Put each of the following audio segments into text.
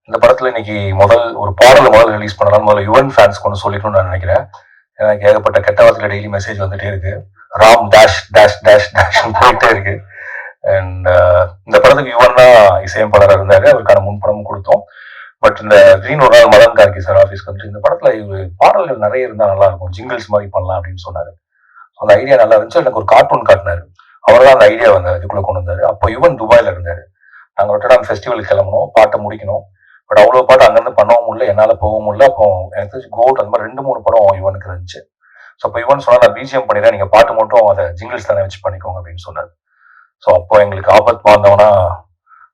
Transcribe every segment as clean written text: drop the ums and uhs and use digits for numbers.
இந்த படத்துல இன்னைக்கு ஒரு பாடல் ரிலீஸ் பண்ணலாம். முதல்ல யுவன் ஃபேன்ஸ்க்கு ஒன்று சொல்லிக்கணும்னு நான் நினைக்கிறேன். எனக்கு ஏகப்பட்ட கெட்ட வார்த்தையில டெய்லி மெசேஜ் வந்துட்டே இருக்கு. Ram dash dash dash dash போயிட்டே இருக்கு. அண்ட் இந்த படத்துக்கு யுவன் தான் இசையமைப்பாளராக இருந்தாரு. அவருக்கான முன்படமும் கொடுத்தோம். பட் இந்த கிரீன் ஒரு நாள் மதன் கார்கி சார் ஆஃபீஸ்க்கு வந்து இந்த படத்துல பாடல்கள் நிறைய இருந்தால் நல்லா இருக்கும், ஜிங்கிள்ஸ் மாதிரி பண்ணலாம் அப்படின்னு சொன்னாரு. அந்த ஐடியா நல்லா இருந்துச்சு. எனக்கு ஒரு கார்ட்டூன் காட்டினாரு. அவர் தான் அந்த ஐடியா வந்து இதுக்குள்ள கொண்டு வந்தாரு. அப்போ யுவன் துபாயில இருந்தாரு. நாங்கள் ரொட்டர்டாம் ஃபெஸ்டிவலுக்கு கிளம்பணும், பாட்டை முடிக்கணும். பட் அவ்வளோ பாட்டு அங்கேருந்து பண்ணவும் முடியல, என்னால் போகவும் முடியல. அப்போ எனக்கு தெரிஞ்சு கோட் அந்த மாதிரி 2-3 படம் யுவனுக்கு இருந்துச்சு. ஸோ அப்போ யுவன் சொன்னால் நான் பிஜிஎம் பண்ணிடுறேன், நீங்கள் பாட்டு மட்டும் அதை ஜிங்கிள்ஸ் தானே வச்சு பண்ணிக்கோங்க அப்படின்னு சொன்னார். ஸோ அப்போ எங்களுக்கு ஆபத் பாந்தவனா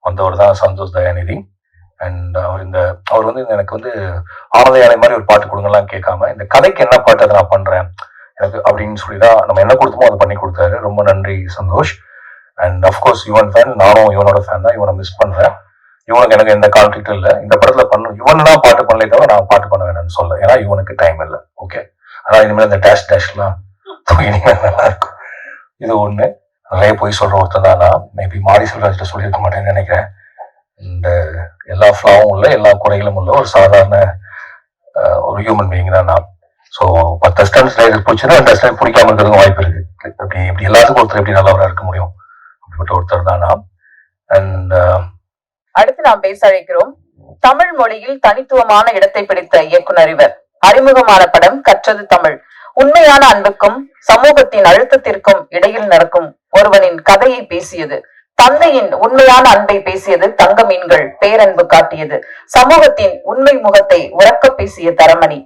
வந்தவர் தான் சந்தோஷ் தயாநிதி. அண்ட் அவர் வந்து எனக்கு வந்து ஆனந்த யானை மாதிரி ஒரு பாட்டு கொடுங்கலாம் கேட்காம, இந்த கதைக்கு என்ன பாட்டு அதை நான் பண்றேன் எனக்கு அப்படின்னு சொல்லி தான் நம்ம என்ன கொடுத்தோமோ அதை பண்ணி கொடுத்தாரு. ரொம்ப நன்றி Santhosh. And of course Yuvan fan, நானும் யுவனோட ஃபேன் தான். இவனை மிஸ் பண்றேன். இவனுக்கு எனக்கு எந்த கான்ஃபிளிக்டும் இல்லை. இந்த படத்துல யுவன் தான் பாட்டு பண்ணலே தவிர நான் பாட்டு பண்ண வேணும்னு சொல்ல, ஏன்னா இவனுக்கு டைம் இல்லை. ஓகே, ஆனால் இனிமேல் இந்த டேஷ் டேஷ்லாம் நல்லா இருக்கும். இது ஒண்ணு. நிறைய போய் சொல்ற ஒருத்தர் தான் நான். மேபி மாரி செல்வராஜ்கிட்ட சொல்லியிருக்க மாட்டேன்னு நினைக்கிறேன். இந்த எல்லா ஃப்ளாவும் உள்ள, எல்லா குறைகளும் உள்ள ஒரு சாதாரண ஒரு ஹியூமன் பீயிங் தான் நான். ஸோ 10 அஸ்டாண்ட் போச்சுன்னா 2 அஸ்டாண்ட் பிடிக்காம இருக்கிறதுக்கு வாய்ப்பு இருக்கு. இப்படி எல்லாத்துக்கும் ஒருத்தர் எப்படி நல்லவராக இருக்க முடியும்? அப்படிப்பட்ட ஒருத்தர் தான் நான். அண்ட் அடுத்து நாம் பேச அழைக்கிறோம். தமிழ் மொழியில் தனித்துவமான இடத்தை பிடித்த இயக்குனர் இவர். அறிமுகமான படம் கற்றது தமிழ். உண்மையான அன்புக்கும் சமூகத்தின் அழுத்தத்திற்கும் இடையில் நடக்கும் ஒருவனின் கதையை பேசியது. தந்தையின் உண்மையான அன்பை பேசியது. தங்க மீன்கள் பேரன்பு காட்டியது. சமூகத்தின் உண்மை முகத்தை உறக்க பேசிய தரமணி.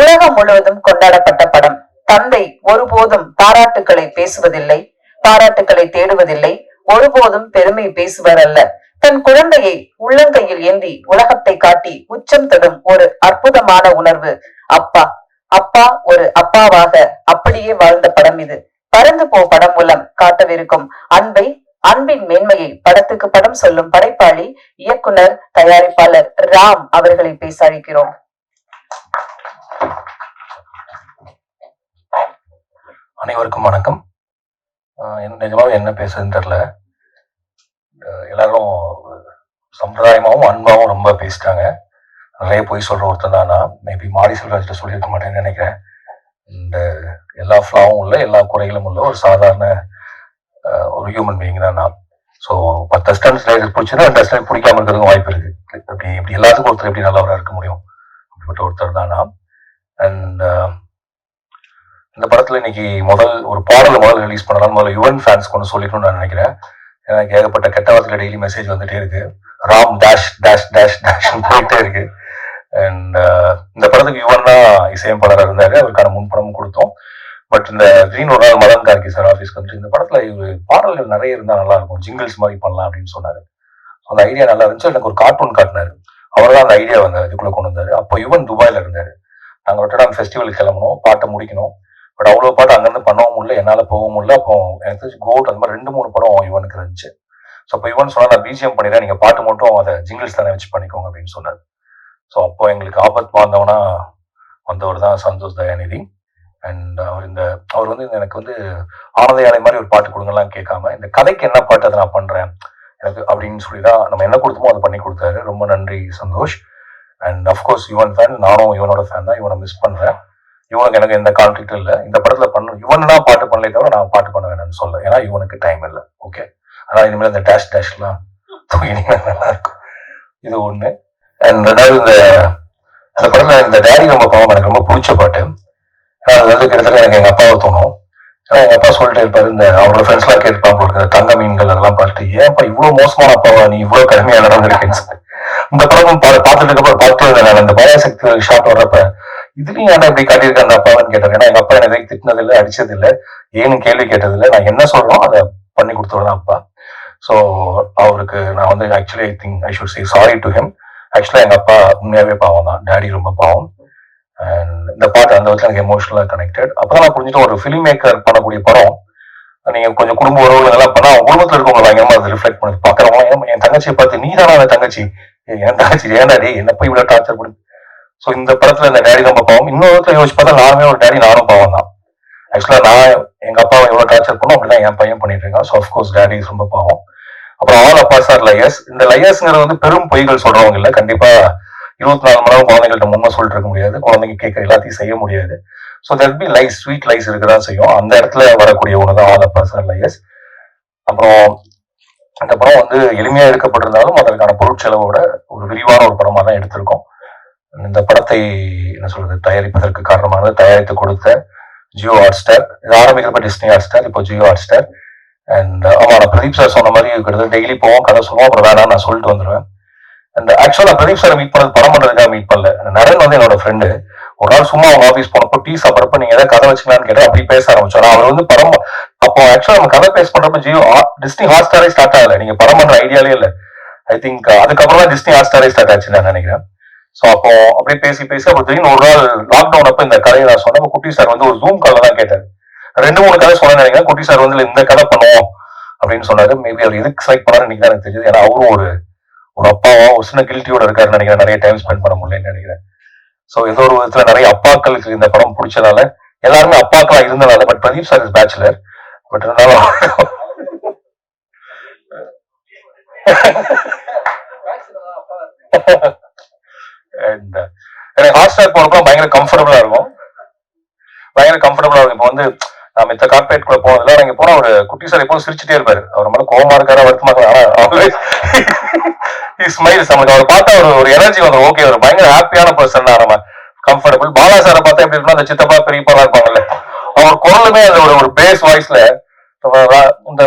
உலகம் முழுவதும் கொண்டாடப்பட்ட படம். தந்தை ஒருபோதும் பாராட்டுக்களை பேசுவதில்லை, பாராட்டுக்களை தேடுவதில்லை, ஒருபோதும் பெருமை பேசுவர் அல்ல. தன் குழந்தையை உள்ளங்கையில் ஏந்தி உலகத்தை காட்டி உச்சம் தொடும் ஒரு அற்புதமான உணர்வு. அப்பா அப்பா ஒரு அப்பாவாக அப்படியே வாழ்ந்த படம் இது. பறந்து போ படம் மூலம் காட்டவிருக்கும் அன்பை, அன்பின் மேன்மையை படத்துக்கு படம் சொல்லும் படைப்பாளி, இயக்குனர், தயாரிப்பாளர் ராம் அவர்களை பேச அழைக்கிறோம். அனைவருக்கும் வணக்கம். நிஜமாவே என்ன பேசுறதுன்னு தெரியல. எல்லாரும் சம்பிரதாயமாகவும் அன்பாகவும் ரொம்ப பேசிட்டாங்க. நிறைய போய் சொல்ற ஒருத்தர் தான் நான். மேபி மாரி செல்வராஜ்கிட்ட சொல்லியிருக்க மாட்டேன்னு நினைக்கிறேன். இந்த எல்லா ஃப்ளாவும் உள்ள, எல்லா குறைகளும் உள்ள ஒரு சாதாரண ஒரு ஹியூமன் பீயிங் தான் நான். ஸோ 10 அஸ்டாண்ட் பிடிச்சுன்னா 2 அஸ்டாண்ட் பிடிக்காம இருக்கிறதுக்கு வாய்ப்பு இருக்கு. இப்படி எல்லாத்துக்கும் ஒருத்தர் எப்படி நல்லவராக இருக்க முடியும்? அப்படிப்பட்ட ஒருத்தர் தான் நான். அண்ட் இந்த படத்துல இன்னைக்கு ஒரு பாடல் ரிலீஸ் பண்ணலாம். முதல்ல யுவன் ஃபேன்ஸ்க்கு ஒன்று சொல்லிக்கணும்னு நான் நினைக்கிறேன். எனக்கு ஏகப்பட்ட கெட்ட வார்த்தையில டெய்லி மெசேஜ் வந்துட்டே இருக்கு. Ram dash dash dash dash போயிட்டே இருக்கு. அண்ட் இந்த படத்துக்கு யுவன் தான் இசையமைப்பாளராக இருந்தாரு. அவருக்கான முன்படமும் கொடுத்தோம். பட் இந்த கிரீன் ஒரு நாள் மதன் கார்கி சார் ஆஃபீஸ்க்கு வந்து இந்த படத்துல பாடல்கள் நிறைய இருந்தால் நல்லா இருக்கும், ஜிங்கிள்ஸ் மாதிரி பண்ணலாம் அப்படின்னு சொன்னாரு. அந்த ஐடியா நல்லா இருந்துச்சு. எனக்கு ஒரு கார்ட்டூன் காட்டினாரு. அவர் தான் அந்த ஐடியா வந்து இதுக்குள்ள கொண்டு வந்தாரு. அப்போ யுவன் துபாயில இருந்தாரு. நாங்கள் ரொட்டர்டாம் ஃபெஸ்டிவலுக்கு கிளம்பணும், பாட்டை முடிக்கணும். பட் அவ்வளோ பாட்டு அங்கேருந்து பண்ணவும் முடியல, என்னால் போகவும் முடியல. அப்போ எனக்கு தெரிஞ்சு கோட் அந்த மாதிரி 2-3 படம் யுவனுக்கு இருந்துச்சு. ஸோ அப்போ யுவன் சொன்னால் நான் பிஜிஎம் பண்ணிடுறேன், நீங்கள் பாட்டு மட்டும் அதை ஜிங்கிள்ஸ் தானே வச்சு பண்ணிக்கோங்க அப்படின்னு சொன்னார். ஸோ அப்போ எங்களுக்கு ஆபத் பாந்தவனா வந்தவர் தான் சந்தோஷ் தயாநிதி. அண்ட் அவர் வந்து எனக்கு வந்து ஆனந்த யானை மாதிரி ஒரு பாட்டு கொடுங்கலாம் கேட்காம, இந்த கதைக்கு என்ன பாட்டு அதை நான் பண்றேன் எனக்கு அப்படின்னு சொல்லி தான் நம்ம என்ன கொடுத்தோமோ அதை பண்ணி கொடுத்தாரு. ரொம்ப நன்றி Santhosh. And of course Yuvan fan, நானும் யுவனோட ஃபேன் தான். இவனை மிஸ் பண்றேன். இவனுக்கு எனக்கு எந்த கான்ஃபிளிக்டும் இல்லை. இந்த படத்துல யுவன் தான் பாட்டு பண்ணலே தவிர நான் பாட்டு பண்ண வேணும்னு சொல்ல, ஏன்னா இவனுக்கு டைம் இல்லை. ஓகே, ஆனால் இனிமேல் இந்த டேஷ் டேஷ்லாம் நல்லா இருக்கும். இது ஒண்ணு. அண்ட் ரெண்டாவது இந்த படத்துல இந்த டேடி ரொம்ப பாவம் எனக்கு ரொம்ப பிடிச்ச பாட்டு. அது வந்து கிட்டத்தட்ட எனக்கு எங்க அப்பாவை தோணும். ஏன்னா எங்க அப்பா சொல்லிட்டு இருப்பாரு, இந்த அவரோட ஃப்ரெண்ட்ஸ் எல்லாம் கேட்பாங்க உங்களுக்கு தங்க மீன்கள் அதெல்லாம் பார்த்துட்டு, ஏன்ப்பா இவ்வளவு மோசமான அப்பாவா நீ, இவ்வளவு கடுமையா நடந்திருக்கேன்னு சொல்லி. இந்த படம் பார்த்துட்டு இருக்கப்ப பார்த்து நான் இந்த பயாசக்தி ஷாட் வர்றப்ப இதுலயும் ஏன்னா இப்படி காட்டியிருக்க அந்த அப்பான்னு கேட்டாரு. ஏன்னா எங்க அப்பா என்னை திட்டினது இல்லை, அடிச்சது இல்லை, ஏன்னு கேள்வி கேட்டதில்லை. நான் என்ன சொல்றோம் அதை பண்ணி கொடுத்தவர் தான் அப்பா. ஸோ அவருக்கு நான் வந்து actually I think I should say sorry to him. ஆக்சுவலா எங்க அப்பா உண்மையாவே பாவம் தான், டேடி ரொம்ப பாவம். அண்ட் இந்த பாட்டு அந்த வச்சு எனக்கு எமோஷனலா கனெக்டட். அப்பதான் நான் புரிஞ்சுட்டு ஒரு ஃபிலிம் மேக்கர் பண்ணக்கூடிய படம் நீங்க கொஞ்சம் குடும்ப உறவுகள் எல்லாம் பண்ணா அவங்க குடும்பத்துல இருக்கவங்க பயங்கரமா அதை ரிஃப்ளெக்ட் பண்ணி பாக்குறவங்க என் தங்கச்சியை பார்த்து நீ தானே அந்த தங்கச்சி, என் தங்கச்சி ஏன்டாடி என்ன போய் இவ்வளவு டார்ச்சர் பண்ணி. ஸோ இந்த படத்துல இந்த டேடி ரொம்ப பாவம். இன்னொரு யோசிச்சு பார்த்தா நானுமே ஒரு டேடி, நானும் பாவம் தான். ஆக்சுவலா நான் எங்க அப்பாவை எவ்வளவு டார்ச்சர் பண்ணோம் அப்படிதான் என் பையன் பண்ணிட்டு இருக்கான். ஸோ அஃப்கோர்ஸ் டேடி ரொம்ப பாவம். அப்புறம் ஆல் அப்பாஸ் ஆர் லையர்ஸ். இந்த லையர்ஸ்ங்கிறது வந்து பெரும் பொய்கள் சொல்றவங்க இல்ல. கண்டிப்பா 24 மணி நேரம் குழந்தைகள்ட்ட உண்மை சொல்லிட்டு இருக்க முடியாது. குழந்தைங்க கேட்கற எல்லாத்தையும் செய்ய முடியாது. So that be lies, sweet lies இருக்கதான் செய்யும். அந்த இடத்துல வரக்கூடிய ஒன்று தான் ஆல் அப்பாஸ் ஆர் லையர்ஸ். அப்புறம் அந்த படம் வந்து எளிமையா எடுக்கப்பட்டிருந்தாலும் அதற்கான பொருட்செலவோட ஒரு விரிவான ஒரு படமா தான் எடுத்திருக்கோம். இந்த படத்தை என்ன சொல்றது தயாரிப்பதற்கு காரணமானது தயாரித்து கொடுத்த ஜியோ ஹாட் ஸ்டார். இது ஆரம்பிக்கிறப்ப டிஸ்னி ஹாட் ஸ்டார், இப்போ ஜியோ ஹாட் ஸ்டார். அண்ட் ஆமா, நான் பிரதீப் சார் சொன்ன மாதிரி இருக்கிறது டெய்லி போவோம், கதை சொல்லுவோம், அப்புறம் வேணாம் நான் சொல்லிட்டு வந்துடுவேன். அண்ட் ஆக்சுவலா பிரதீப் சார் மீட் பண்ணது படம் பண்றதுக்காக மீட் பண்ணல. நரன் வந்து என்னோட ஃப்ரெண்டு. ஒரு நாள் சும்மா அவங்க ஆஃபீஸ் போனப்போ டீ சாப்பிட்றப்ப நீங்க ஏதாவது கதை வச்சுக்கலான்னு கேட்டா அப்படி பேச ஆரம்பிச்சோம். அவர் வந்து படம் அப்போ ஆக்சுவலா நம்ம கதை பேச பண்றப்ப ஜியோ டிஸ்னி ஹாட் ஸ்டாரே ஸ்டார்ட் ஆகல. நீங்க படம் பண்ற ஐடியாலே இல்லை. ஐ திங்க் அதுக்கப்புறம் தான் டிஸ்னி ஹாட் ஸ்டாரே ஸ்டார்ட் ஆச்சு நான் நினைக்கிறேன். ஸோ அப்போ அப்படியே பேசி அப்போ திடீர்னு ஒரு நாள் லாக்டவுன் அப்போ இந்த கதையை நான் சொன்னப்போ குட்டி சார் வந்து ஒரு ஜூம் கால்ல தான் கேட்டாரு. 2-3 கதை சொன்ன நினைக்கிறேன். குட்டி சார் வந்து இந்த கதை பண்ணுவோம் அப்படின்னு சொன்னாரு. மேபி அவர் எதுக்கு செலக்ட் பண்ணாரு இன்னைக்கு தான் எனக்கு தெரியுது. ஏன்னா அவரும் ஒரு அப்பாவா ஒரு சின்ன கில்ட்டியோட இருக்காருன்னு நினைக்கிறேன். நிறைய டைம் ஸ்பெண்ட் பண்ண முடியலன்னு நினைக்கிறேன். ஸோ ஏதோ ஒரு விதத்துல நிறைய அப்பாக்களுக்கு இந்த படம் பிடிச்சதால எல்லாருமே அப்பாக்களா இருந்ததால. But Pradeep sir is bachelor. But இருந்தாலும் எனக்கு ஹாட் ஸ்டார் போனப்போ பயங்கர கம்ஃபர்டபுளா இருக்கும். இப்போ வந்து நான் மித்த கார்பரேட் கூட போனதுல இங்க போனா ஒரு குட்டி சார் எப்போதும் சிரிச்சுட்டே இருப்பாரு. அவர் மேல கோவமா இருக்காரா வருத்தமா இருக்காரு, ஸ்மைல்ஸ். நமக்கு அவர் பார்த்தா ஒரு எனர்ஜி வந்து ஓகே, ஒரு பயங்கர ஹாப்பியான பர்சன் தான். நம்ம கம்ஃபர்டபுள். பாலா சாரை பார்த்தா எப்படி இருக்குன்னா அந்த சித்தப்பா பெரியப்பா இருப்பாங்கல்ல, அவர் குரலுமே அந்த ஒரு பேஸ் வாய்ஸ்ல இந்த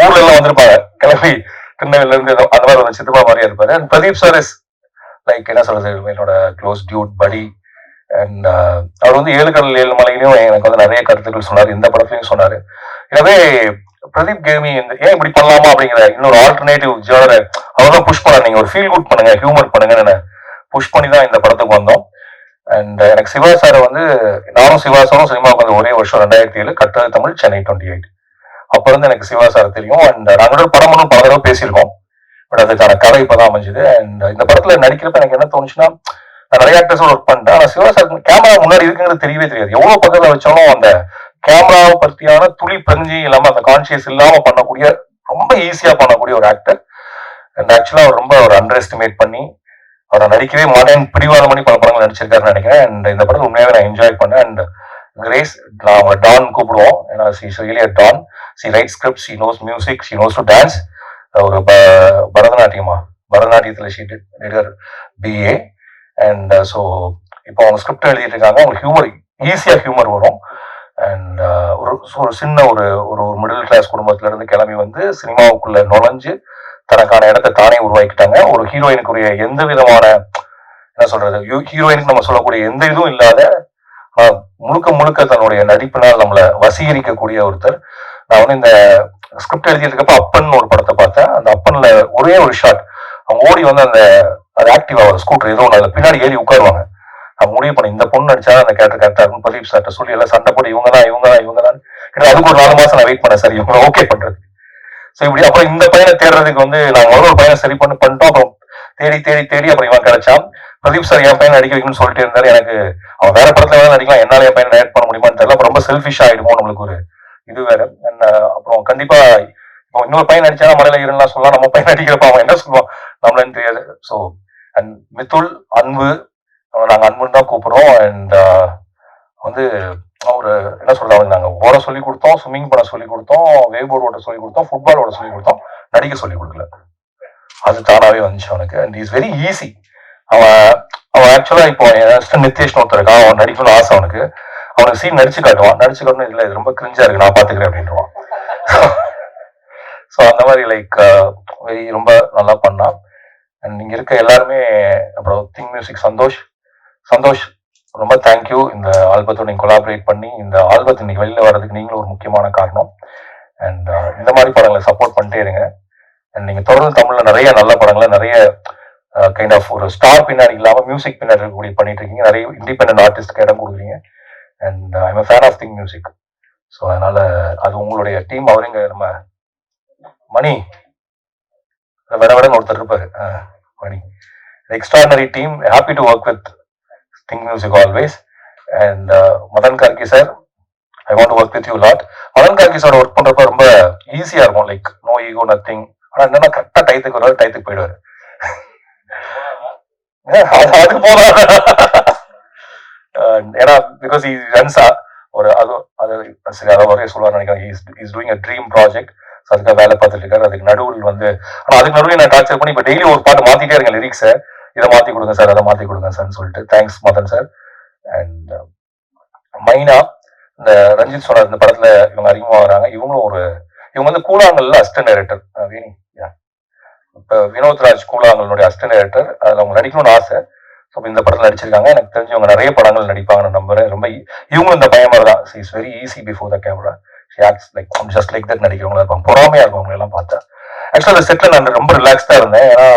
ஊர்ல எல்லாம் வந்திருப்பாங்க கிளம்பி திருநெல்வேலில இருந்து, அந்த மாதிரி ஒரு சித்தப்பா மாதிரியா இருப்பாரு. And Pradeep sir is like என்ன சொல்றது, என்னோட க்ளோஸ் டியூட் படி. அண்ட் அவர் வந்து 7 கடல் 7 மலையிலையும் எனக்கு வந்து நிறைய கருத்துக்கள் சொன்னார், இந்த படத்துலையும் சொன்னாரு. எனவே பிரதீப் கேமி ஏன் இப்படி பண்ணலாமா அப்படிங்கிற இன்னொரு ஆல்டர்னேட்டிவ் ஜேர்னரை அவர் தான் புஷ் பண்ண. நீங்க ஒரு ஃபீல் குட் பண்ணுங்க, ஹியூமர் பண்ணுங்கன்னு புஷ் பண்ணி தான் இந்த படத்துக்கு வந்தோம். அண்ட் எனக்கு சிவா சாரை வந்து நானும் சிவா சாரும் சினிமாவுக்கு வந்து ஒரே வருஷம் 2007 கட்டது தமிழ் சென்னை 28. அப்ப இருந்து எனக்கு சிவா சார் தெரியும். அண்ட் நாங்களோட படம் ஒன்றும் பல தடவை பேசியிருக்கோம். பட் அதுக்கான கதை இப்பதான் அமைஞ்சுது. அண்ட் இந்த படத்துல நடிக்கிறப்ப எனக்கு என்ன தோணுச்சுன்னா, நான் நிறைய ஆக்டர்ஸோட ஒர்க் பண்ணிட்டேன். ஆனா சிவா சார் கேமரா முன்னாடி இருக்குங்கிறது தெரியவே தெரியாது. எவ்வளவு பக்கத்துல வச்சாலும் அந்த கேமராவை பற்றியான துளி பிரஞ்சி இல்லாம அந்த கான்சியஸ் இல்லாம பண்ணக்கூடிய ரொம்ப ஈஸியா பண்ணக்கூடிய ஒரு ஆக்டர். அண்ட் ஆக்சுவலா அவர் ரொம்ப ஒரு அண்டர் எஸ்டிமேட் பண்ணி அவரை நடிக்கவே மாட்டேன் பிடிவாதம் பண்ணி பல படங்கள் நடிச்சிருக்காருன்னு நினைக்கிறேன். அண்ட் இந்த படத்தை உண்மையாவே நான் என்ஜாய் பண்ணேன். அண்ட் கிரேஸ் நாம டான் கூப்பிடுவோம். ஏன்னா don, she write script, she knows music, she knows to dance. ஒரு பரதநாட்டியத்தில் she did BA. And so இப்போ அவங்க ஸ்கிரிப்ட் எழுதிட்டு இருக்காங்க. அவங்களுக்கு ஹியூமர் ஈஸியா ஹியூமர் வரும். அண்ட் ஒரு சின்ன ஒரு மிடில் கிளாஸ் குடும்பத்துல இருந்து கிளம்பி வந்து சினிமாவுக்குள்ள நுழைஞ்சு தனக்கான இடத்தை தானே உருவாக்கிட்டாங்க. ஒரு ஹீரோயினுக்குரிய எந்த விதமான என்ன சொல்றது, ஹீரோயினுக்கு நம்ம சொல்லக்கூடிய எந்த இதுவும் இல்லாத முழுக்க தன்னுடைய நடிப்பினால் நம்மளை வசீகரிக்கக்கூடிய ஒருத்தர். நான் வந்து இந்த ஸ்கிரிப்ட் எழுதியிருக்கப்ப அப்பன் ஒரு படத்தை பார்த்தேன். அந்த அப்பன்ல ஒரே ஒரு ஷாட் அவங்க ஓடி வந்து அந்த ஆக்டிவா ஒரு ஸ்கூட்டர் ஏதோ ஒன்று பின்னாடி ஏறி உட்காருவாங்க. நான் முடிவு பண்ண இந்த பொண்ணு நடிச்சா அந்த கேரக்டர் கரெக்டா இருக்கும். பிரதீப் சார்ட்ட சொல்லி எல்லாம் சண்டை போட்டு இவங்க தான் அதுக்கு ஒரு 4 மாசம் நான் வெயிட் பண்ணேன். சரி இவங்க ஓகே பண்றது. ஸோ இப்படி அப்புறம் இந்த பையனை தேடுறதுக்கு வந்து நாங்கள் ஒரு பையனை சரி பண்ணிட்டோம். அப்புறம் தேடி அப்புறம் இவன் கிடைச்சான். பிரதீப் சார் என் பையனை நடிக்க வைக்கணும்னு சொல்லிட்டு இருந்தாரு. எனக்கு அவன் வேற படத்துல வேணா நடிக்கலாம், என்னால என் பையனை டைரக்ட் பண்ண முடியுமான்னு தெரியல. ரொம்ப செல்ஃபிஷ் ஆயிடுமோ நம்மளுக்கு ஒரு இது வேற. அப்புறம் கண்டிப்பா இப்போ இன்னொரு பையன் நடிச்சா மலையில இருந்தெல்லாம் சொல்லலாம், நம்ம பையன் நடிக்கிறப்ப அவன் என்ன சொல்லுவான் நம்மளன்னு தெரியாது. ஸோ அண்ட் மித்துல் அன்பு, நாங்க அன்புன்னு தான் கூப்பிடுறோம். அண்ட் வந்து ஒரு என்ன சொல்றது, அவனுக்கு நாங்க ஓட சொல்லி கொடுத்தோம், ஸ்விம்மிங் பண்ண சொல்லி கொடுத்தோம், வேவ் போர்டு ஓட்ட சொல்லி கொடுத்தோம், ஃபுட்பால் ஓட சொல்லி கொடுத்தோம், நடிக்க சொல்லி கொடுக்கல. அது தானாவே வந்துச்சு அவனுக்கு. And is very easy. அவன் ஆக்சுவலா இப்போ நித்தேஷ் ஒருத்தர் இருக்கான், அவன் நடிக்கணும்னு ஆசை அவனுக்கு. அவனுக்கு சீன் நடிச்சு காட்டணும் இல்ல இது ரொம்ப கிரிஞ்சா இருக்கு நான் பாத்துக்கிறேன் அப்படின்றான். ஸோ அந்த மாதிரி லைக் வெரி ரொம்ப நல்லா பண்ணான். அண்ட் இங்க இருக்க எல்லாருமே, அப்புறம் திங் மியூசிக் சந்தோஷ் ரொம்ப தேங்க்யூ. இந்த ஆல்பத்தோட நீங்க கொலாபரேட் பண்ணி இந்த ஆல்பத்தை இன்னைக்கு வெளியில வர்றதுக்கு நீங்களும் ஒரு முக்கியமான காரணம். அண்ட் இந்த மாதிரி படங்களை சப்போர்ட் பண்ணிட்டே இருங்க. அண்ட் நீங்க தொடர்ந்து தமிழ்ல நிறைய நல்ல படங்களை, நிறைய கைண்ட் ஆஃப் ஒரு ஸ்டார் பின்னாடி இல்லாம மியூசிக் பின்னாடி இருக்கக்கூடிய பண்ணிட்டு இருக்கீங்க. நிறைய இண்டிபெண்டன்ட் ஆர்டிஸ்ட்க்கு இடம் கொடுக்குறீங்க. And I'm fan of Think music. So அதனால அது உங்களுடைய டீம். அவருங்க நம்ம மணி விடன்னு ஒருத்தர் இருப்பாரு, Mani extraordinary team. Happy to work with Think Music always. And Madan Karky sir, I want to work with you lot. Madan Karky sir work பண்றப்ப ரொம்ப ஈஸியா இருக்கும். Like no ego nothing. ஆனா என்னன்னா கரெக்டா டயத்துக்கு வருவாரு, டயத்துக்கு போயிடுவாரு. அது போதும். ஏன்னா பிகாஸ் he runs ஒரு அது சரி அதை வரைய சொல்லுவார் நினைக்கிறேன். Is doing a dream project. அதுக்காக வேலை பார்த்துட்டு இருக்காரு. அதுக்கு நடுவில் ஆனா அதுக்கு நடுவில் நான் டார்ச்சர் பண்ணி இப்ப டெய்லி ஒரு பாட்டு மாத்திட்டே இருக்கேன் லிரிக்ஸை. இதை மாத்தி கொடுங்க சார், அதை மாத்தி கொடுங்க சார்னு சொல்லிட்டு. Thanks Madan sir. அண்ட் மைனா இந்த ரஞ்சித் சொன்னார் இந்த படத்துல இவங்க அறிமுகமாகறாங்க. இவங்க கூழாங்கல்ல அசிஸ்டன்ட் டைரக்டர் வேணி. இப்ப வினோத்ராஜ் கூழாங்கலுடைய அசிஸ்டன்ட் டைரக்டர். அதுல அவங்க நடிக்கணும்னு ஆசை. இந்த படத்துல நடிச்சிருக்காங்க. எனக்கு தெரிஞ்சு இவங்க நிறைய படங்கள் நடிப்பாங்கன்னு நம்புறேன். ரொம்ப இவங்க இந்த பையன் மாதிரி தான். Is very easy before the camera. She acts like just like that நடிக்கிறவங்களா இருப்பாங்க. பொறாமையா இருக்கும் அவங்க எல்லாம் பார்த்தா. ஆக்சுவலா அந்த செட்ல நான் ரொம்ப ரிலாக்ஸ்டா இருந்தேன். ஏன்னா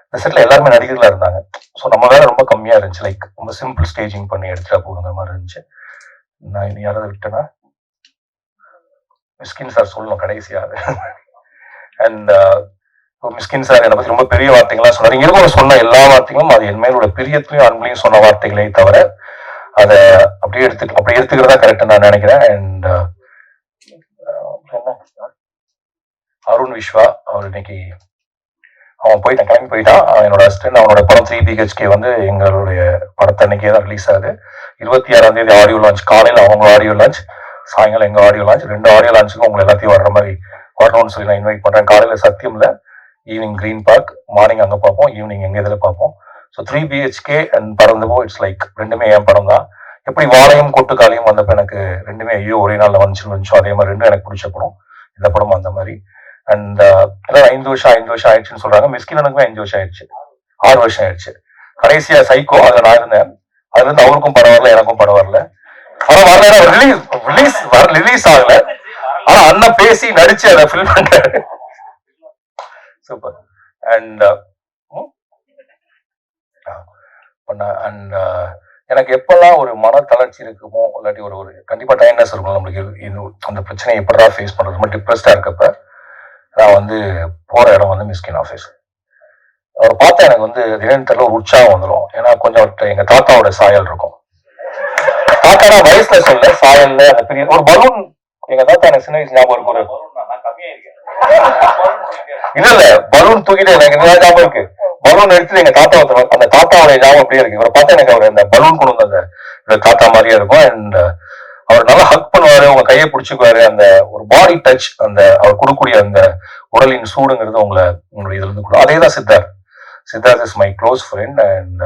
இந்த செட்ல எல்லாருமே நடிகர்களா இருந்தாங்க. ஸோ நம்ம வேலை ரொம்ப கம்மியா இருந்துச்சு. லைக் ரொம்ப சிம்பிள் ஸ்டேஜிங் பண்ணி எடுத்துட்டா போகுங்கிற மாதிரி இருந்துச்சு. நான் இனி யாராவது விட்டேன்னா மிஸ்கின் சார் சொல்லணும் கடைசியாக. அண்ட் மிஸ்கின் சார் என்னை பத்தி ரொம்ப பெரிய வார்த்தைகள்லாம் சொன்னார். இவங்க சொன்ன எல்லா வார்த்தைகளும் அது என் மேலோட பிரியத்திலையும் அன்பையும் சொன்ன வார்த்தைகளே தவிர அதை அப்படி எடுத்துக்கிறதா கரெக்ட் நான் நினைக்கிறேன். அண்ட் அருண் விஸ்வா அவர் இன்னைக்கு அவன் கிளம்பி போயிட்டான். என்னோட அசிஸ்டன்ட். அவனோட படம் 3 BHK எங்களுடைய படத்தை அன்னைக்கே தான் ரிலீஸ் ஆகுது. 26ஆம் தேதி ஆடியோ லான்ச். காலையில் அவங்க ஆடியோ லான்ச், சாயங்காலம் எங்க ஆடியோ லான்ச். 2 ஆடியோ லான்ச்சுக்கும் உங்களை எல்லாத்தையும் வர்ற மாதிரி வரணும்னு சொல்லி நான் இன்வைட் பண்றேன். காலையில சத்தியம்ல, ஈவினிங் கிரீன் பார்க், மார்னிங் அங்க பார்ப்போம், ஈவினிங் எங்க இதில் பார்ப்போம். So 3 BHK and பறந்துபோ it's like ரெண்டுமே என் படம் தான். எப்படி வாழையும் கொட்டுக்காலையும் வந்தப்ப எனக்கு ரெண்டுமே ஐயோ ஒரே நாளில் வந்துச்சோ அதே மாதிரி ரெண்டும் எனக்கு பிடிச்ச படம். இந்த படமும் அந்த மாதிரி. அண்ட் எல்லாம் 5 வருஷம் ஆயிடுச்சுன்னு சொல்றாங்க. மிஸ்கின் எனக்குமே 5 வருஷம் ஆயிடுச்சு, 6 வருஷம் ஆயிடுச்சு. கடைசியா சைக்கோ அதுல நான் இருந்தேன். அதுல இருந்து அவருக்கும் படம் வரல, எனக்கும் படம் வரல. ஆனா வரல, ரிலீஸ் ஆகல. ஆனா அண்ணன் பேசி நடிச்சு அதை ஃபில் பண்றாரு. சூப்பர். அண்ட் அண்ட் எனக்கு எப்பெல்லாம் ஒரு மன தளர்ச்சி இருக்குமோ, இல்லாட்டி ஒரு கண்டிப்பா டைம்னஸ் இருக்கும் நம்மளுக்கு, அந்த பிரச்சனையை எப்படா ஃபேஸ் பண்றது, ரொம்ப டிப்ரெஸ்டா இருக்கப்ப நான் போற இடம் மிஸ்கின் ஆஃபீஸ். அவரை பார்த்தா எனக்கு திடீர்னு தெரியல ஒரு உற்சாகம் வந்துடும். ஏன்னா கொஞ்சம் எங்க தாத்தாவோட சாயல் இருக்கும். தாத்தா வயசுல சொல்ல சாயல்ல அந்த பெரிய ஒரு பலூன். எங்க தாத்தா எனக்கு சின்ன வயசு ஞாபகம் இருக்கு. இல்ல பலூன் தூக்கிட்டு எனக்கு ஞாபகம் இருக்கு. பலூன் எடுத்து எங்க தாத்தா அந்த தாத்தாவோட ஞாபகம் அப்படியே இருக்கு. இவரை பார்த்தா எனக்கு அவர் அந்த பலூன் கொண்டு வந்து அந்த தாத்தா மாதிரியே இருக்கும். அண்ட் அவர் நல்லா ஹக் பண்ணுவாரு, உங்க கையை பிடிச்சிக்குவாரு. அந்த ஒரு பாடி டச், அந்த அவர் கொடுக்கக்கூடிய அந்த உடலின் சூடுங்கிறது உங்களுடைய இதுல இருந்து கூட. அதே தான் Siddharth is my close friend. And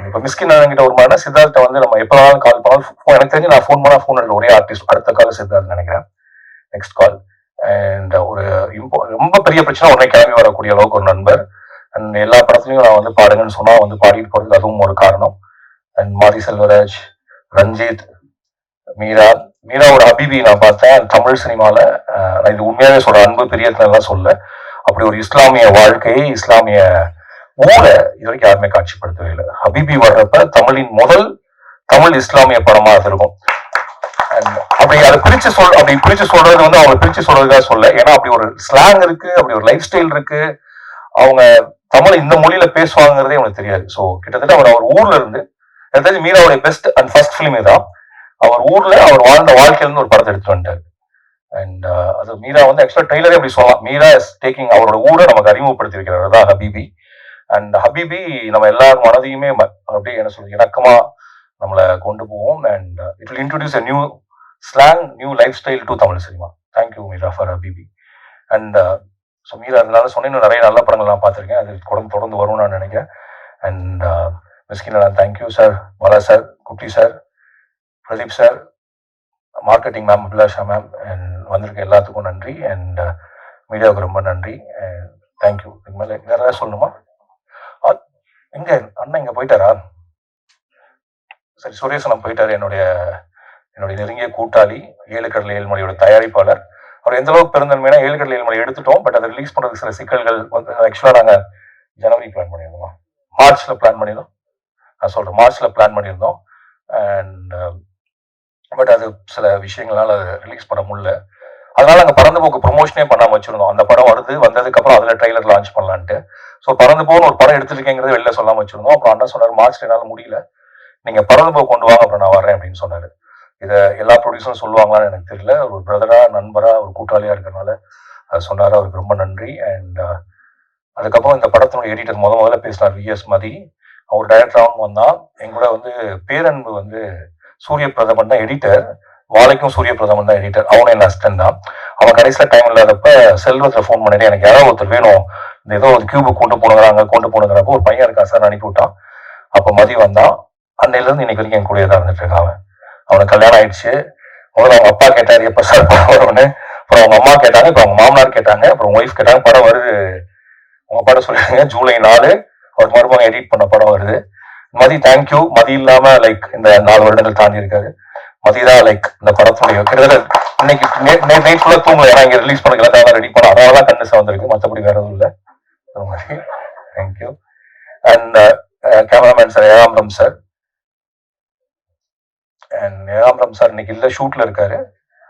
இப்ப மிஸ்கின் கிட்ட ஒரு மாதிரி சித்தார்த்த நம்ம எப்ப வேணாலும் கால் பண்ணாலும் எனக்கு தெரிஞ்சு நான் ஃபோன் பண்ணா ஃபோன் எடுக்கிற ஒரே ஆர்டிஸ்ட் அடுத்த கால சித்தார்த் நினைக்கிறேன். Next call. அண்ட் ஒரு ரொம்ப பெரிய பிரச்சனை உடனே கிளம்பி வரக்கூடிய அளவுக்கு ஒரு நண்பர். அண்ட் எல்லா படத்துலையும் நான் பாடுங்கன்னு சொன்னா பாடிட்டு போறதுக்கு அதுவும் ஒரு காரணம். அண்ட் மாரி செல்வராஜ், ரஞ்சித், மீராவோட ஹபீபி நான் பார்த்தேன் தமிழ் சினிமால. நான் இது உண்மையாவே சொல்றேன், அன்பு பிரியத்துல சொல்ல. அப்படி ஒரு இஸ்லாமிய வாழ்க்கையை, இஸ்லாமிய ஊரை இது வரைக்கும் யாருமே காட்சிப்படுத்தவே இல்லை. ஹபீபி வர்றப்ப தமிழின் முதல் தமிழ் இஸ்லாமிய படமா அது இருக்கும். அப்படி அதை பிரிச்சு சொல்றது அவங்க பிரிச்சு சொல்றதுக்காக சொல்ல. ஏன்னா அப்படி ஒரு ஸ்லாங் இருக்கு, அப்படி ஒரு லைஃப் ஸ்டைல் இருக்கு. அவங்க தமிழ் இந்த மொழியில பேசுவாங்கிறதே அவனுக்கு தெரியாது. ஸோ கிட்டத்தட்ட அவர் ஊர்ல இருந்து எனக்கு மீராவுடைய பெஸ்ட் அண்ட் ஃபர்ஸ்ட் ஃபிலிம் தான். அவர் ஊர்ல அவர் வாழ்ந்த வாழ்க்கையில இருந்து ஒரு படத்தை எடுத்து வந்துட்டாரு. அண்ட் அது மீரா ஆக்சுவலா ட்ரெய்லரே அப்படி சொல்லலாம். மீரா இஸ் டேக்கிங் அவரோட ஊரை நமக்கு அறிமுகப்படுத்தி வைக்கிறார் தான் ஹபீபி. அண்ட் ஹபீபி நம்ம எல்லாரும் மனதையுமே அப்படியே என்ன சொல்றது இணக்கமா நம்மளை கொண்டு போவோம். And it will introduce a new slang, new life style to Tamil cinema. Thank you Meera for Habibi. And so Meera அதனால சொன்ன நிறைய நல்ல படங்கள் நான் பார்த்துருக்கேன். அது தொடர்ந்து வரும்னு நான் நினைக்கிறேன். And Mysskin thank you sir, Bala sir, Kutty sir, Pradeep sir, marketing ma'am, Abhilasha ma'am, and வந்திருக்க எல்லாத்துக்கும் நன்றி. அண்ட் மீடியாவுக்கு ரொம்ப நன்றி. தேங்க்யூ. இதுக்கு மேலே வேற ஏதாவது சொல்லணுமா? எங்க அண்ணன் இங்க போயிட்டாரா? சரி, சுரேசனம் போயிட்டாரு. என்னுடைய நெருங்கிய கூட்டாளி, 7 கடல் 7 மலையோட தயாரிப்பாளர். அவர் எந்த அளவுக்கு பெருந்தன்மைனா 7 கடல் 7 மலை எடுத்துட்டோம். பட் அதை ரிலீஸ் பண்றதுக்கு சில சிக்கல்கள் ஆக்சுவலா நாங்க ஜனவரி பிளான் பண்ணியிருந்தோம், மார்ச்ல பிளான் பண்ணியிருந்தோம். நான் சொல்றேன், மார்ச்ல பிளான் பண்ணியிருந்தோம். அண்ட் பட் அது சில விஷயங்களால ரிலீஸ் பண்ண முடியல. அதனால அங்கே பறந்து போக்கு ப்ரொமோஷனே பண்ணாம வச்சிருந்தோம். அந்த படம் வந்ததுக்கு அப்புறம் அதுல ட்ரெய்லர் லான்ச் பண்ணலான்ட்டு. ஸோ பறந்து போன்னு ஒரு படம் எடுத்துருக்கேங்கிறது வெளில சொல்லாம வச்சிருந்தோம். அப்புறம் அண்ணன் சொன்னார், மார்ச்ல என்னால முடியல, நீங்க பறந்து போ கொண்டு வாங்க, அப்புறம் நான் வரேன் அப்படின்னு சொன்னாரு. இதை எல்லா ப்ரொடியூசரும் சொல்லுவாங்களான்னு எனக்கு தெரியல. ஒரு பிரதரா, நண்பரா, ஒரு கூட்டாளியா இருக்கிறனால அது சொன்னார். அவருக்கு ரொம்ப நன்றி. அண்ட் அதுக்கப்புறம் இந்த படத்தினுடைய எடிட்டர் முதல்ல பேசினார் விஎஸ் மதி. அவர் டைரக்டராகவும் வந்தான். என் கூட வந்து பேரன்பு வந்து சூரிய பிரதமன் தான் எடிட்டர், வாழைக்கும் சூரிய பிரதமன் தான் எடிட்டர். அவனும் என் அசிஸ்டன்ட் தான். அவன் கடைசியில் டைம் இல்லாதப்ப செல்வத்தில் ஃபோன் பண்ணிட்டு எனக்கு யாராவது ஒருத்தர் வேணும், இந்த ஏதோ ஒரு கியூபு கொண்டு போனுங்கிறப்போ ஒரு பையன் இருக்கா சார் அனுப்பி விட்டான். அப்போ மதி வந்தான். அன்னையிலேருந்து இன்னைக்கு வரைக்கும் என் கூடயே தான் இருந்துட்டு இருக்கான். அவனுக்கு கல்யாணம் ஆயிடுச்சு. முதல்ல அவங்க அப்பா கேட்டார் எப்போ சார் படம் வரும்னு. அப்புறம் அவங்க அம்மா கேட்டாங்க, இப்போ அவங்க மாமனார் கேட்டாங்க, அப்புறம் ஒய்ஃப் கேட்டாங்க. படம் வருது, உங்க பாட்ட சொல்லிடுங்க, ஜூலை 4 அவர் மறுபடியும் எடிட் பண்ண படம் வருது. மதி தேங்க்யூ. மதி இல்லாம லைக் இந்த 4 வருடங்கள் தாண்டி இருக்காரு. மதிதான் லைக் இந்த படத்துடைய கிட்டத்தட்ட இன்னைக்கு நைட் ஃபுல்லா தூங்கல. ஏன்னா இங்க ரிலீஸ் பண்ண தான் ரெடி பண்ண, அதனாலதான் கண்ணு வந்திருக்கு, மற்றபடி வேற எதுவும் இல்லை. Thank you. And cameraman sir Ekambaram sir. And Ekambaram sir இன்னைக்கு இல்ல, ஷூட்ல இருக்காரு.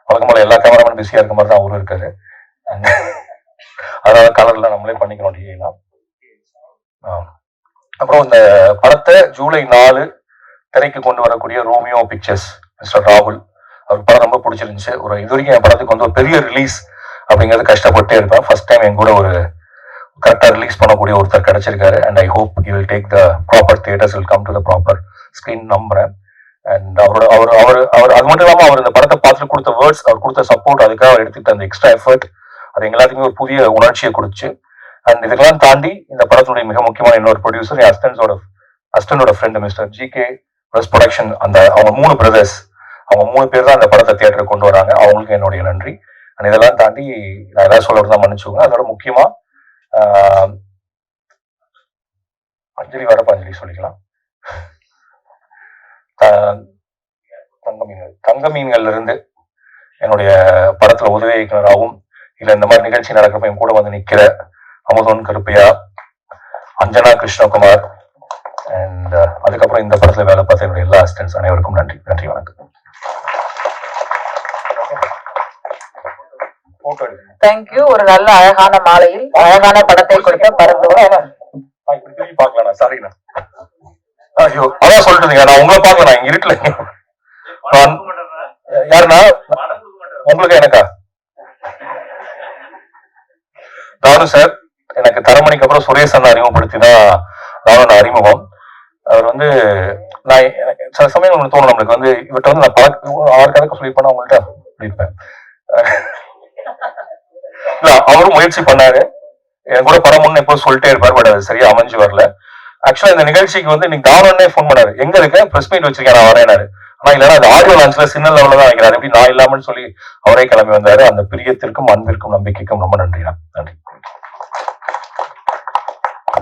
வழக்கமாக எல்லா கேமராமேன் பிஸியா இருக்க மாதிரி தான் அவரும் இருக்காரு. அதனால கலர்ல நம்மளே பண்ணிக்கணும் டிஎலாம். அப்புறம் இந்த படத்தை ஜூலை 4 திரைக்கு கொண்டு வரக்கூடிய ரோமியோ பிக்சர்ஸ் மிஸ்டர் ராகுல், அவர் படம் ரொம்ப பிடிச்சிருந்துச்சு. இது வரைக்கும் என் படத்துக்கு வந்து ஒரு பெரிய ரிலீஸ் அப்படிங்கிறது கஷ்டப்பட்டே இருப்பேன். ஃபர்ஸ்ட் டைம் என் கூட ஒரு கரெக்டாக ரிலீஸ் பண்ணக்கூடிய ஒருத்தர் கிடைச்சிருக்காரு. And I hope you will take the proper theatres, will come to the proper screen நம்புறேன். அண்ட் அவர் அது மட்டும் இல்லாமல் அவர் இந்த படத்தை பார்த்துட்டு கொடுத்த வேர்ட்ஸ், அவர் கொடுத்த சப்போர்ட், அதுக்காக அவர் எடுத்துக்கிட்ட அந்த எக்ஸ்ட்ரா எஃபர்ட், அது எல்லாத்துக்குமே ஒரு புதிய உணர்ச்சியை கொடுத்துச்சு. அண்ட் இதுக்கெல்லாம் தாண்டி இந்த படத்தினுடைய மிக முக்கியமான இன்னொரு ப்ரொடியூசர், என் அசிஸ்டன்டோட friend mister GK press production. அவங்க 3 பிரதர்ஸ், அவங்க 3 பேர் தான் அந்த படத்தை தியேட்டருக்கு கொண்டு வராங்க. அவங்களுக்கு என்னுடைய நன்றி. அண்ட் இதெல்லாம் தாண்டி நான் ஏதாவது சொல்றது தான் மன்னிச்சுக்கோங்க. அதோட முக்கியமா அஞ்சலி வரப்ப அஞ்சலி சொல்லிக்கலாம். தங்க மீன்கள்ல இருந்து என்னுடைய படத்துல உதவி இயக்குனராகவும் இல்ல இந்த மாதிரி நிகழ்ச்சி நடக்கிறப்ப என் கூட வந்து நிக்கிற அமுதன் கருப்பையா, அஞ்சனா கிருஷ்ணகுமார், அண்ட் அதுக்கப்புறம் இந்த படத்துல வேலை பார்த்த என்னுடைய எல்லா அசிஸ்டன்ஸ் அனைவருக்கும் நன்றி. நன்றி, வணக்கம். தேங்க்யூ. ஒரு நல்ல அழகான மாலையில் அழகான படத்தை கொடுத்த பரந்துவா. பாக்கலாம். சாரிண்ணா. ஐயோ, அதான் சொல்லிட்டு நான் உங்களை பார்க்கல, நான் இங்க இருட்டுல. யாருண்ணா? உங்களுக்கு எனக்கா? நானும் சார், எனக்கு தரமணிக்கு அப்புறம் சுரேஷ் அண்ணா அறிமுகப்படுத்தி தான் நானும் அறிமுகம். அவர் வந்து நான் சில சமயம் ஒன்று தோணும் நம்மளுக்கு வந்து இவர்கிட்ட வந்து நான் அவர் கணக்கு சொல்லிப்பேன், அவங்கள்ட்ட சொல்லியிருப்பேன். இல்ல அவரும் முயற்சி பண்ணாரு, என் கூட படம் ஒண்ணு எப்போ சொல்லிட்டே இருப்பாரு, பட் அது சரியா அமைஞ்சு வரல. ஆக்சுவலா இந்த நிகழ்ச்சிக்கு வந்து இன்னைக்கு தானே ஃபோன் பண்ணாரு, எங்க இருக்க பிரஸ் மீட் வச்சிருக்கேன் நான் வரேனாரு. ஆனா இல்லைன்னா அது ஆடியோ லான்ச்ல சின்ன லெவல்ல தான் வைக்கிறாரு, எப்படி நான் இல்லாமன்னு சொல்லி அவரே கிளம்பி வந்தாரு. அந்த பிரியத்திற்கும் அன்பிற்கும் நம்பிக்கைக்கும் ரொம்ப நன்றிண்ணா. நன்றி.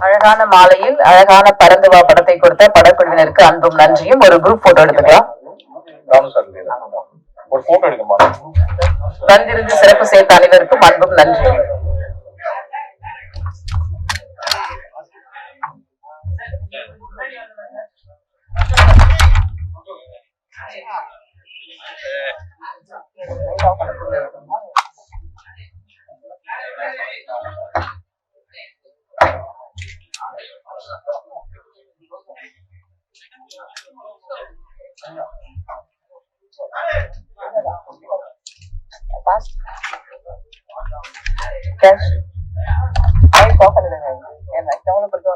அழகான மாலையில் அழகான பரந்துவா படத்தை கொடுத்த படக்குழுவினருக்கு அன்பும் நன்றியும். ஒரு குரூப் போட்டோ எடுத்துக்கலாம். ஒரு போட்டோ எடுக்கமா? வந்திருந்து சிறப்பு சேர்த்த அனைவருக்கும் அன்பும் நன்றி. Cash. Ay, kau kan dengan yang nak cakap apa tu?